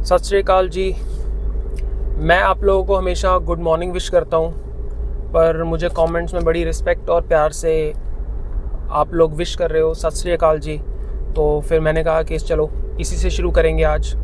सत श्री अकाल जी। मैं आप लोगों को हमेशा गुड मॉर्निंग विश करता हूँ, पर मुझे कमेंट्स में बड़ी रिस्पेक्ट और प्यार से आप लोग विश कर रहे हो सत श्री अकाल जी। तो फिर मैंने कहा कि चलो इसी से शुरू करेंगे आज।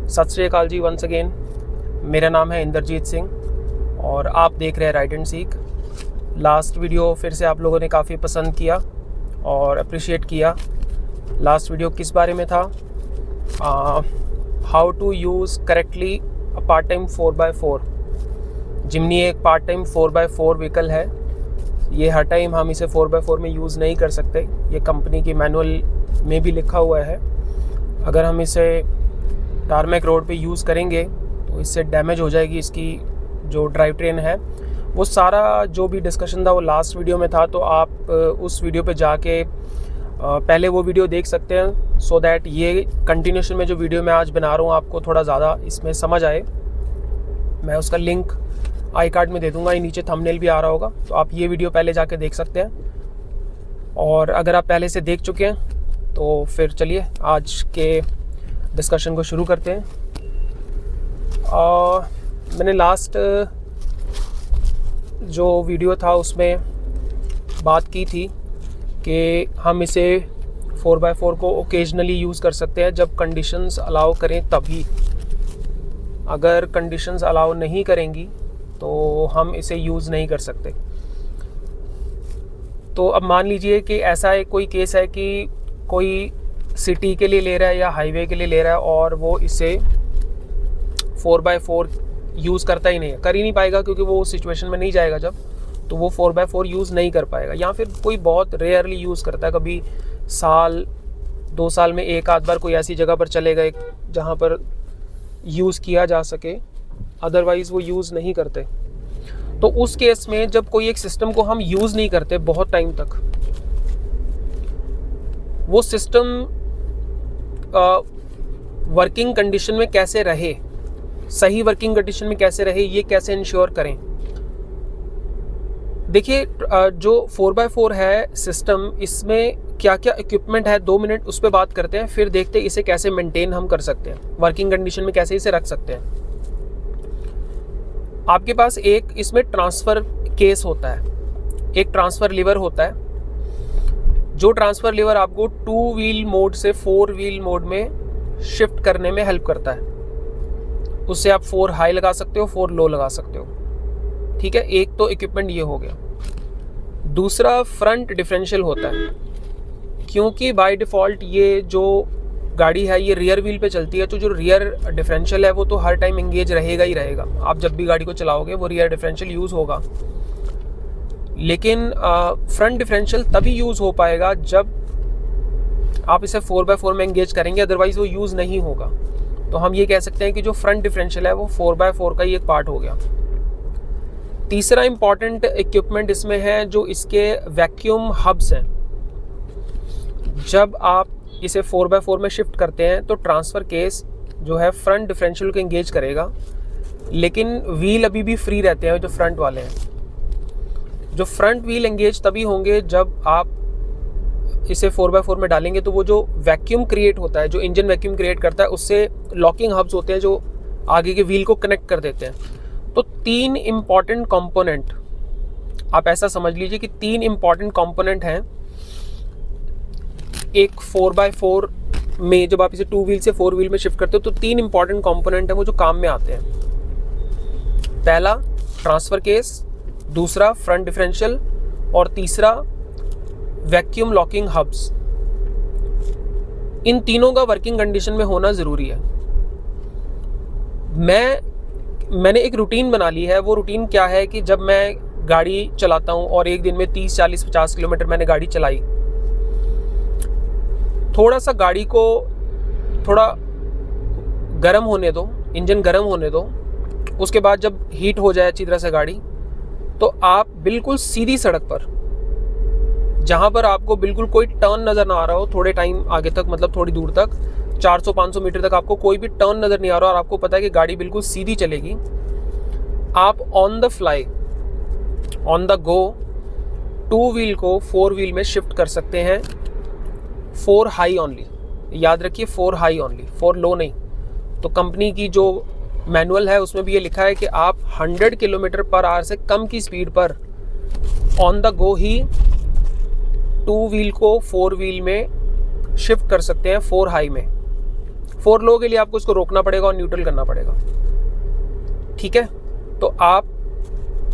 सत श्री अकाल जी वंस अगेन। मेरा नाम है इंद्रजीत सिंह और आप देख रहे हैं राइट एंड सीख। लास्ट वीडियो फिर से आप लोगों ने काफ़ी पसंद किया और अप्रिशिएट किया। लास्ट वीडियो किस बारे में था? How to use correctly a part time 4x4। Jimny एक पार्ट टाइम 4x4 व्हीकल है। ये हर टाइम हम इसे 4x4 में यूज़ नहीं कर सकते। ये कंपनी की मैनुअल में भी लिखा हुआ है। अगर हम इसे टारमेक रोड पे यूज़ करेंगे तो इससे डैमेज हो जाएगी इसकी जो ड्राइव ट्रेन है। वो सारा जो भी डिस्कशन था वो लास्ट वीडियो में था, तो आप उस वीडियो पे जाके पहले वो वीडियो देख सकते हैं, सो दैट ये कंटिन्यूशन में जो वीडियो मैं आज बना रहा हूँ आपको थोड़ा ज़्यादा इसमें समझ आए। मैं उसका लिंक आई कार्ड में दे दूँगा, ये नीचे थंबनेल भी आ रहा होगा, तो आप ये वीडियो पहले जाके देख सकते हैं। और अगर आप पहले से देख चुके हैं तो फिर चलिए आज के डिस्कशन को शुरू करते हैं। मैंने लास्ट जो वीडियो था उसमें बात की थी कि हम इसे 4x4 को ओकेजनली यूज़ कर सकते हैं जब कंडीशंस अलाउ करें तभी। अगर कंडीशंस अलाउ नहीं करेंगी तो हम इसे यूज़ नहीं कर सकते। तो अब मान लीजिए कि ऐसा एक कोई केस है कि कोई सिटी के लिए ले रहा है या हाईवे के लिए ले रहा है और वो इसे 4x4 यूज़ करता ही नहीं है, कर ही नहीं पाएगा, क्योंकि वो उस सिचुएशन में नहीं जाएगा जब, तो वो 4x4 यूज़ नहीं कर पाएगा। या फिर कोई बहुत रेयरली यूज़ करता है, कभी साल 2 साल में एक आध बार कोई ऐसी जगह पर चले गए जहाँ पर यूज़ किया जा सके, अदरवाइज़ वो यूज़ नहीं करते। तो उस केस में जब कोई एक सिस्टम को हम यूज़ नहीं करते बहुत टाइम तक, वो सिस्टम वर्किंग कंडीशन में कैसे रहे, सही वर्किंग कंडीशन में कैसे रहे, ये कैसे इंश्योर करें। देखिए, जो 4x4 है सिस्टम, इसमें क्या क्या इक्विपमेंट है 2 मिनट उस पर बात करते हैं, फिर देखते हैं इसे कैसे मेंटेन हम कर सकते हैं, वर्किंग कंडीशन में कैसे इसे रख सकते हैं। आपके पास एक इसमें ट्रांसफ़र केस होता है, एक ट्रांसफ़र लीवर होता है। जो ट्रांसफ़र लीवर आपको 2 व्हील मोड से 4 व्हील मोड में शिफ्ट करने में हेल्प करता है। उससे आप 4 हाई लगा सकते हो, 4 लो लगा सकते हो। ठीक है, एक तो इक्विपमेंट ये हो गया। दूसरा फ्रंट डिफरेंशियल होता है, क्योंकि बाय डिफ़ॉल्ट ये जो गाड़ी है ये रियर व्हील पे चलती है, तो जो रियर डिफरेंशियल है वो तो हर टाइम एंगेज रहेगा ही रहेगा। आप जब भी गाड़ी को चलाओगे वो रियर डिफरेंशियल यूज़ होगा, लेकिन फ्रंट डिफरेंशियल तभी यूज़ हो पाएगा जब आप इसे 4x4 में एंगेज करेंगे, अदरवाइज़ वो यूज़ नहीं होगा। तो हम ये कह सकते हैं कि जो फ्रंट डिफरेंशियल है वो 4x4 का ही एक पार्ट हो गया। तीसरा इम्पॉर्टेंट इक्विपमेंट इसमें है जो इसके वैक्यूम हब्स हैं। जब आप इसे 4x4 में शिफ्ट करते हैं तो ट्रांसफ़र केस जो है फ्रंट डिफरेंशियल को एंगेज करेगा, लेकिन व्हील अभी भी फ्री रहते हैं जो फ्रंट वाले हैं। जो फ्रंट व्हील एंगेज तभी होंगे जब आप इसे 4x4 में डालेंगे, तो वो जो वैक्यूम क्रिएट होता है, जो इंजन वैक्यूम क्रिएट करता है, उससे लॉकिंग हब्स होते हैं जो आगे के व्हील को कनेक्ट कर देते हैं। तो 3 इम्पॉर्टेंट कंपोनेंट आप ऐसा समझ लीजिए कि 3 इम्पॉर्टेंट कंपोनेंट हैं एक 4x4 में। जब आप इसे 2 व्हील से 4 व्हील में शिफ्ट करते हो तो 3 इम्पॉर्टेंट कंपोनेंट हैं वो जो काम में आते हैं। पहला ट्रांसफ़र केस, दूसरा फ्रंट डिफरेंशियल और तीसरा वैक्यूम लॉकिंग हब्स। इन तीनों का वर्किंग कंडीशन में होना ज़रूरी है। मैंने एक रूटीन बना ली है। वो रूटीन क्या है कि जब मैं गाड़ी चलाता हूँ और एक दिन में 30, 40, 50 किलोमीटर मैंने गाड़ी चलाई, थोड़ा सा गाड़ी को थोड़ा गर्म होने दो, इंजन गर्म होने दो। उसके बाद जब हीट हो जाए अच्छी तरह से गाड़ी, तो आप बिल्कुल सीधी सड़क पर, जहाँ पर आपको बिल्कुल कोई टर्न नज़र ना आ रहा हो, थोड़े टाइम आगे तक, मतलब थोड़ी दूर तक, 400-500 मीटर तक आपको कोई भी टर्न नज़र नहीं आ रहा और आपको पता है कि गाड़ी बिल्कुल सीधी चलेगी, आप on the fly, on the go 2 wheel को 4 व्हील में शिफ्ट कर सकते हैं। 4 हाई ओनली, याद रखिए 4 हाई ओनली, 4 लो नहीं, तो कंपनी की जो मैनुअल है उसमें भी ये लिखा है कि आप 100 किलोमीटर पर आवर से कम की स्पीड पर on the go he 2 wheel को 4 व्हील में शिफ्ट कर सकते हैं 4 हाई में। 4 लो के लिए आपको इसको रोकना पड़ेगा और न्यूट्रल करना पड़ेगा। ठीक है, तो आप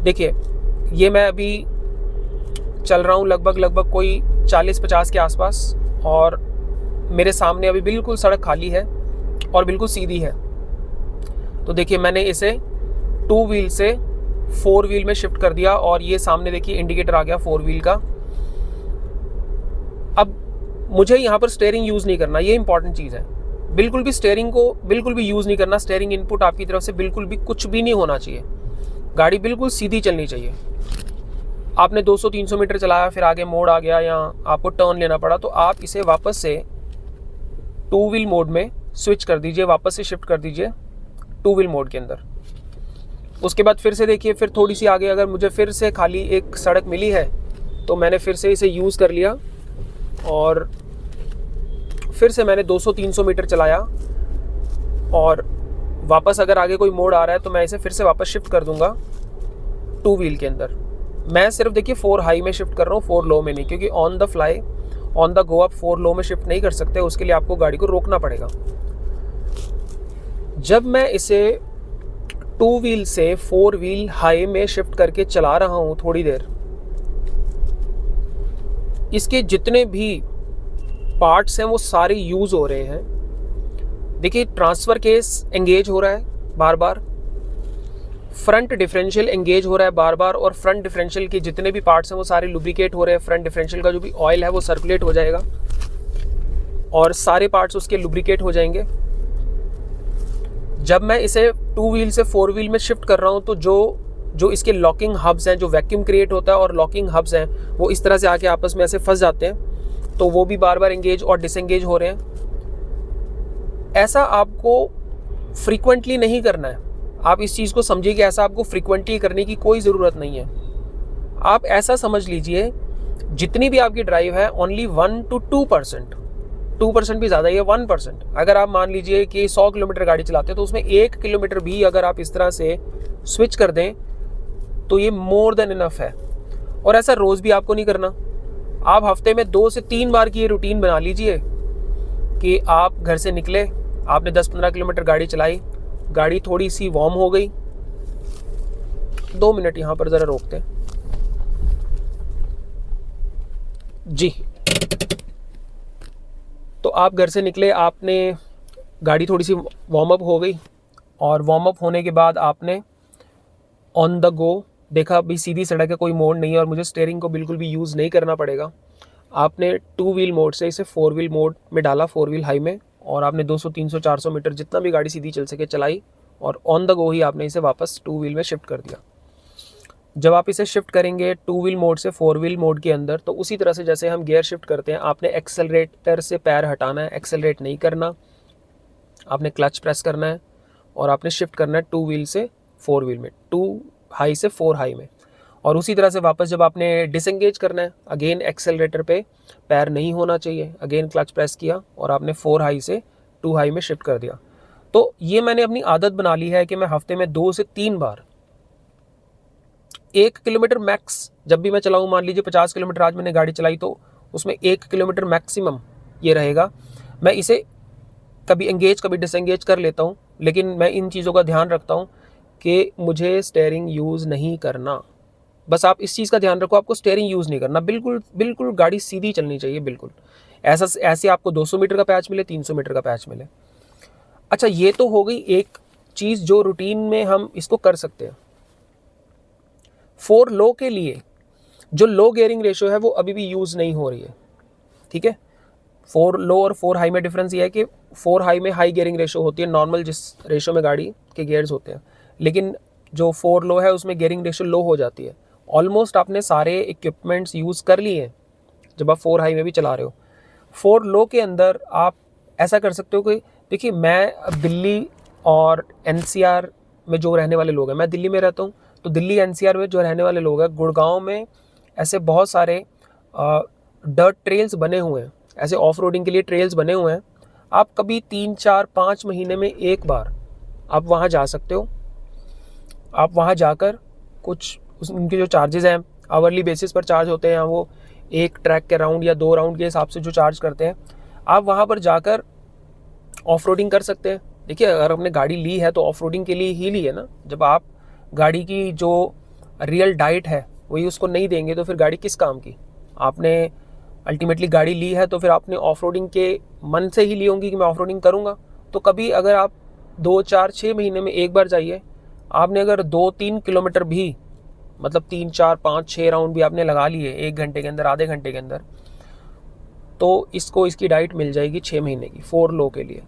देखिए, ये मैं अभी चल रहा हूँ लगभग कोई 40-50 के आसपास, और मेरे सामने अभी बिल्कुल सड़क खाली है और बिल्कुल सीधी है। तो देखिए, मैंने इसे 2 व्हील से 4 व्हील में शिफ्ट कर दिया और ये सामने देखिए इंडिकेटर आ गया 4 व्हील का। अब मुझे यहाँ पर स्टीयरिंग यूज़ नहीं करना, ये इंपॉर्टेंट चीज़ है। बिल्कुल भी स्टीयरिंग को बिल्कुल भी यूज़ नहीं करना। स्टीयरिंग इनपुट आपकी तरफ से बिल्कुल भी कुछ भी नहीं होना चाहिए। गाड़ी बिल्कुल सीधी चलनी चाहिए। आपने 200-300 मीटर चलाया, फिर आगे मोड़ आ गया या आपको टर्न लेना पड़ा, तो आप इसे वापस से 2 व्हील मोड में स्विच कर दीजिए, वापस से शिफ्ट कर दीजिए 2 व्हील मोड के अंदर। उसके बाद फिर से देखिए, फिर थोड़ी सी आगे अगर मुझे फिर से खाली एक सड़क मिली है तो मैंने फिर से इसे यूज़ कर लिया और फिर से मैंने 200-300 मीटर चलाया, और वापस अगर आगे कोई मोड़ आ रहा है तो मैं इसे फिर से वापस शिफ्ट कर दूंगा 2 व्हील के अंदर। मैं सिर्फ देखिए 4 हाई में शिफ्ट कर रहा हूँ, 4 लो में नहीं, क्योंकि on the fly on the go आप 4 लो में शिफ्ट नहीं कर सकते। उसके लिए आपको गाड़ी को रोकना पड़ेगा। जब मैं इसे 2 व्हील से 4 व्हील हाई में शिफ्ट करके चला रहा हूँ थोड़ी देर, इसके जितने भी पार्ट्स हैं वो सारे यूज़ हो रहे हैं। देखिए, ट्रांसफ़र केस एंगेज हो रहा है बार बार, फ्रंट डिफरेंशियल एंगेज हो रहा है बार बार, और फ्रंट डिफरेंशियल के जितने भी पार्ट्स हैं वो सारे लुब्रिकेट हो रहे हैं। फ्रंट डिफरेंशियल का जो भी ऑयल है वो सर्कुलेट हो जाएगा और सारे पार्ट्स उसके लुब्रिकेट हो जाएंगे। जब मैं इसे 2 व्हील से 4 व्हील में शिफ्ट कर रहा हूँ तो जो इसके लॉकिंग हब्स हैं, जो वैक्यूम क्रिएट होता है और लॉकिंग हब्स हैं, वो इस तरह से आके आपस में ऐसे फंस जाते हैं, तो वो भी बार बार एंगेज और डिसएंगेज हो रहे हैं। ऐसा आपको फ्रीक्वेंटली नहीं करना है। आप इस चीज़ को समझिए कि ऐसा आपको फ्रीक्वेंटली करने की कोई ज़रूरत नहीं है। आप ऐसा समझ लीजिए, जितनी भी आपकी ड्राइव है ओनली 1 to 2%, 2% भी ज़्यादा ही है, 1%। अगर आप मान लीजिए कि 100 किलोमीटर गाड़ी चलाते हैं तो उसमें 1 किलोमीटर भी अगर आप इस तरह से स्विच कर दें तो ये मोर देन इनफ है। और ऐसा रोज़ भी आपको नहीं करना। आप हफ्ते में 2 से 3 बार की ये रूटीन बना लीजिए कि आप घर से निकले, आपने 10-15 किलोमीटर गाड़ी चलाई, गाड़ी थोड़ी सी वार्म हो गई। 2 मिनट यहाँ पर ज़रा रोकते हैं जी। तो आप घर से निकले, आपने गाड़ी थोड़ी सी वार्म अप हो गई, और वार्म अप होने के बाद आपने ऑन द गो देखा भी सीधी सड़क है, कोई मोड़ नहीं है और मुझे स्टीयरिंग को बिल्कुल भी यूज़ नहीं करना पड़ेगा। आपने 2 व्हील मोड से इसे 4 व्हील मोड में डाला, 4 व्हील हाई में, और आपने 200-300-400 मीटर जितना भी गाड़ी सीधी चल सके चलाई, और ऑन द गो ही आपने इसे वापस 2 व्हील में शिफ्ट कर दिया। जब आप इसे शिफ्ट करेंगे 2 व्हील मोड से 4 व्हील मोड के अंदर, तो उसी तरह से जैसे हम गियर शिफ्ट करते हैं, आपने एक्सेलरेटर से पैर हटाना है, एक्सेलरेट नहीं करना। आपने क्लच प्रेस करना है और आपने शिफ्ट करना है 2 व्हील से 4 व्हील में, 2 हाई से 4 हाई में। और उसी तरह से वापस जब आपने डिसएंगेज करना है, अगेन एक्सेलरेटर पे पैर नहीं होना चाहिए, अगेन क्लच प्रेस किया और आपने 4 हाई से 2 हाई में शिफ्ट कर दिया। तो ये मैंने अपनी आदत बना ली है कि मैं हफ्ते में 2 से 3 बार 1 किलोमीटर मैक्स, जब भी मैं चलाऊँ, मान लीजिए 50 किलोमीटर आज मैंने गाड़ी चलाई तो उसमें 1 किलोमीटर मैक्सिमम ये रहेगा। मैं इसे कभी एंगेज कभी डिसएंगेज कर लेता हूँ, लेकिन मैं इन चीज़ों का ध्यान रखता हूँ कि मुझे स्टीयरिंग यूज़ नहीं करना। बस आप इस चीज़ का ध्यान रखो, आपको स्टीयरिंग यूज़ नहीं करना। बिल्कुल गाड़ी सीधी चलनी चाहिए, बिल्कुल ऐसे आपको 200 मीटर का पैच मिले, 300 मीटर का पैच मिले। अच्छा, ये तो हो गई एक चीज़ जो रूटीन में हम इसको कर सकते हैं। 4 लो के लिए जो लो गियरिंग रेशो है वो अभी भी यूज़ नहीं हो रही है, ठीक है। 4 लो और 4 हाई में डिफरेंस ये है कि 4 हाई में हाई गियरिंग रेशो होती है, नॉर्मल जिस रेशो में गाड़ी के गियर्स होते हैं, लेकिन जो 4 लो है उसमें गियरिंग रेशो लो हो जाती है। ऑलमोस्ट आपने सारे इक्विपमेंट्स यूज़ कर लिए हैं जब आप 4 हाई में भी चला रहे हो। 4 लो के अंदर आप ऐसा कर सकते हो कि देखिए, मैं दिल्ली और NCR में जो रहने वाले लोग हैं, मैं दिल्ली में रहता हूँ, तो दिल्ली NCR में जो रहने वाले लोग हैं, गुड़गांव में ऐसे बहुत सारे डर्ट ट्रेल्स बने हुए हैं, ऐसे ऑफ रोडिंग के लिए ट्रेल्स बने हुए हैं। आप कभी 3, 4, 5 महीने में एक बार आप वहाँ जा सकते हो। आप वहाँ जाकर कुछ उनके जो चार्जेस हैं आवरली बेसिस पर चार्ज होते हैं, वो एक ट्रैक के राउंड या 2 राउंड के हिसाब से जो चार्ज करते हैं, आप वहाँ पर जाकर ऑफ रोडिंग कर सकते हैं। देखिए, अगर आपने गाड़ी ली है तो ऑफ रोडिंग के लिए ही ली है ना। जब आप गाड़ी की जो रियल डाइट है वही उसको नहीं देंगे तो फिर गाड़ी किस काम की। आपने अल्टीमेटली गाड़ी ली है तो फिर आपने ऑफ रोडिंग के मन से ही ली होंगी कि मैं ऑफ रोडिंग करूँगा। तो कभी अगर आप 2, 4, 6 महीने में एक बार जाइए, आपने अगर 2-3 किलोमीटर भी, मतलब 3, 4, 5, 6 राउंड भी आपने लगा लिए 1 घंटे के अंदर, आधे घंटे के अंदर, तो इसकी डाइट मिल जाएगी 6 महीने की 4 लो के लिए।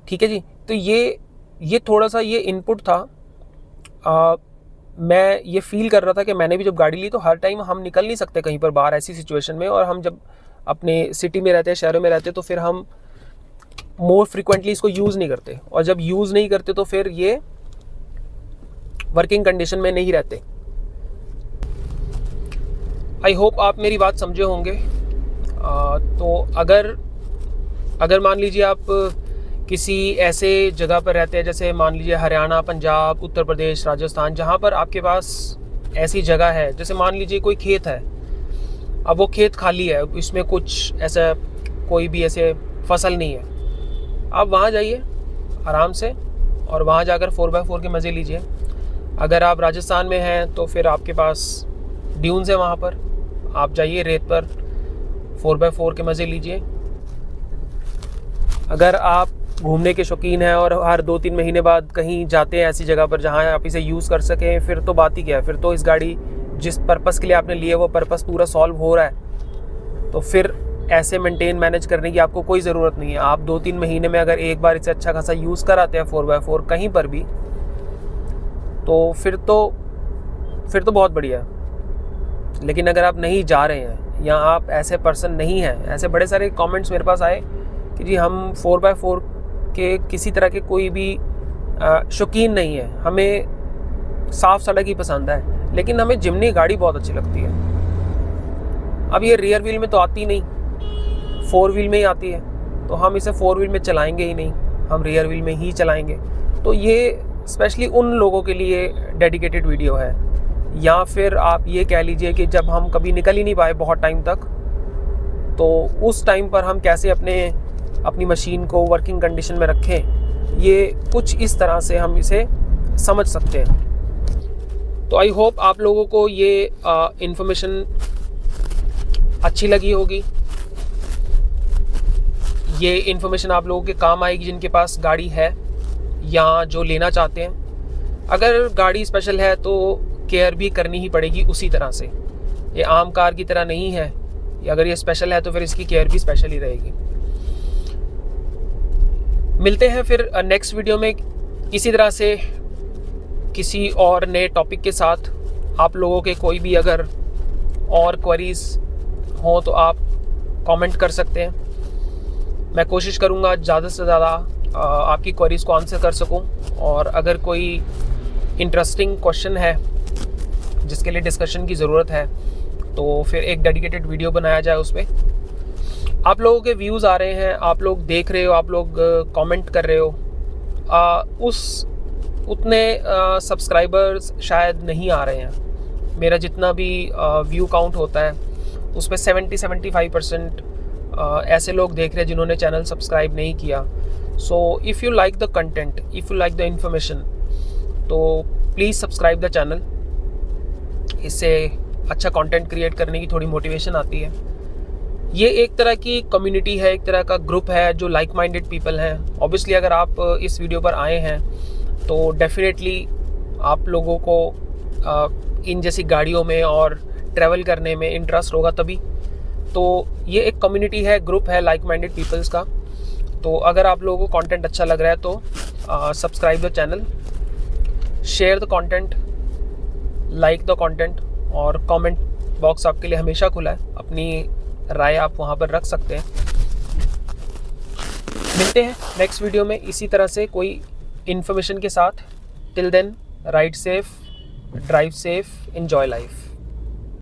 ठीक है जी। तो ये थोड़ा सा ये इनपुट था। मैं ये फील कर रहा था कि मैंने भी जब गाड़ी ली तो हर टाइम हम निकल नहीं सकते कहीं पर बाहर ऐसी सिचुएशन में, और हम जब अपने सिटी में रहते हैं, शहरों में रहते हैं, तो फिर हम मोर फ्रिक्वेंटली इसको यूज़ नहीं करते, और जब यूज़ नहीं करते तो फिर ये वर्किंग कंडीशन में नहीं रहते। आई होप आप मेरी बात समझे होंगे। तो अगर मान लीजिए आप किसी ऐसे जगह पर रहते हैं, जैसे मान लीजिए हरियाणा, पंजाब, उत्तर प्रदेश, राजस्थान, जहाँ पर आपके पास ऐसी जगह है, जैसे मान लीजिए कोई खेत है, अब वो खेत खाली है, इसमें कुछ ऐसा कोई भी ऐसे फसल नहीं है, आप वहाँ जाइए आराम से और वहाँ जाकर 4x4 के मज़े लीजिए। अगर आप राजस्थान में हैं तो फिर आपके पास ड्यून्स है, वहाँ पर आप जाइए, रेत पर 4x4 के मज़े लीजिए। अगर आप घूमने के शौकीन हैं और हर 2-3 महीने बाद कहीं जाते हैं ऐसी जगह पर जहाँ आप इसे यूज़ कर सकें, फिर तो बात ही क्या है। फिर तो इस गाड़ी जिस पर्पस के लिए आपने ली है वो पर्पस पूरा सॉल्व हो रहा है, तो फिर ऐसे मेंटेन मैनेज करने की आपको कोई ज़रूरत नहीं है। आप 2-3 महीने में अगर एक बार इसे अच्छा खासा यूज़ कराते हैं 4x4 कहीं पर भी, तो फिर तो बहुत बढ़िया है। लेकिन अगर आप नहीं जा रहे हैं या आप ऐसे पर्सन नहीं हैं, ऐसे बड़े सारे कमेंट्स मेरे पास आए कि जी हम 4x4 के किसी तरह के कोई भी शौकीन नहीं है, हमें साफ सड़क ही पसंद है, लेकिन हमें जिमनी गाड़ी बहुत अच्छी लगती है। अब ये रियर व्हील में तो आती नहीं, 4 व्हील में ही आती है, तो हम इसे 4 व्हील में चलाएंगे ही नहीं, हम रियर व्हील में ही चलाएंगे। तो ये स्पेशली उन लोगों के लिए डेडिकेटेड वीडियो है। या फिर आप ये कह लीजिए कि जब हम कभी निकल ही नहीं पाए बहुत टाइम तक, तो उस टाइम पर हम कैसे अपनी मशीन को वर्किंग कंडीशन में रखें, ये कुछ इस तरह से हम इसे समझ सकते हैं। तो आई होप आप लोगों को ये इन्फॉर्मेशन अच्छी लगी होगी। ये इन्फॉर्मेशन आप लोगों के काम आएगी जिनके पास गाड़ी है या जो लेना चाहते हैं। अगर गाड़ी स्पेशल है तो केयर भी करनी ही पड़ेगी उसी तरह से, ये आम कार की तरह नहीं है। अगर ये स्पेशल है तो फिर इसकी केयर भी स्पेशल ही रहेगी। मिलते हैं फिर नेक्स्ट वीडियो में किसी तरह से किसी और नए टॉपिक के साथ। आप लोगों के कोई भी अगर और क्वेरीज हों तो आप कमेंट कर सकते हैं। मैं कोशिश करूँगा ज़्यादा से ज़्यादा आपकी क्वेरीज को आंसर कर सकूं, और अगर कोई इंटरेस्टिंग क्वेश्चन है जिसके लिए डिस्कशन की ज़रूरत है तो फिर एक डेडिकेटेड वीडियो बनाया जाए उस पर। आप लोगों के व्यूज़ आ रहे हैं, आप लोग देख रहे हो, आप लोग कमेंट कर रहे हो, उतने सब्सक्राइबर्स शायद नहीं आ रहे हैं। मेरा जितना भी व्यू काउंट होता है उस पर 70-75% ऐसे लोग देख रहे हैं जिन्होंने चैनल सब्सक्राइब नहीं किया। So if you like the content, if you like the information, तो प्लीज़ सब्सक्राइब द चैनल। इससे अच्छा कंटेंट क्रिएट करने की थोड़ी मोटिवेशन आती है। ये एक तरह की कम्युनिटी है, एक तरह का ग्रुप है जो लाइक माइंडेड पीपल हैं। ऑब्वियसली अगर आप इस वीडियो पर आए हैं तो डेफिनेटली आप लोगों को इन जैसी गाड़ियों में और ट्रैवल करने में इंटरेस्ट होगा तभी। तो ये एक कम्युनिटी है, ग्रुप है लाइक माइंडेड पीपल्स का। तो अगर आप लोगों को कंटेंट अच्छा लग रहा है तो subscribe the channel, share the content, like the content, और कमेंट बॉक्स आपके लिए हमेशा खुला है। अपनी राय आप वहाँ पर रख सकते हैं। मिलते हैं नेक्स्ट वीडियो में इसी तरह से कोई इन्फॉर्मेशन के साथ। Till then, ride safe, drive safe, enjoy life.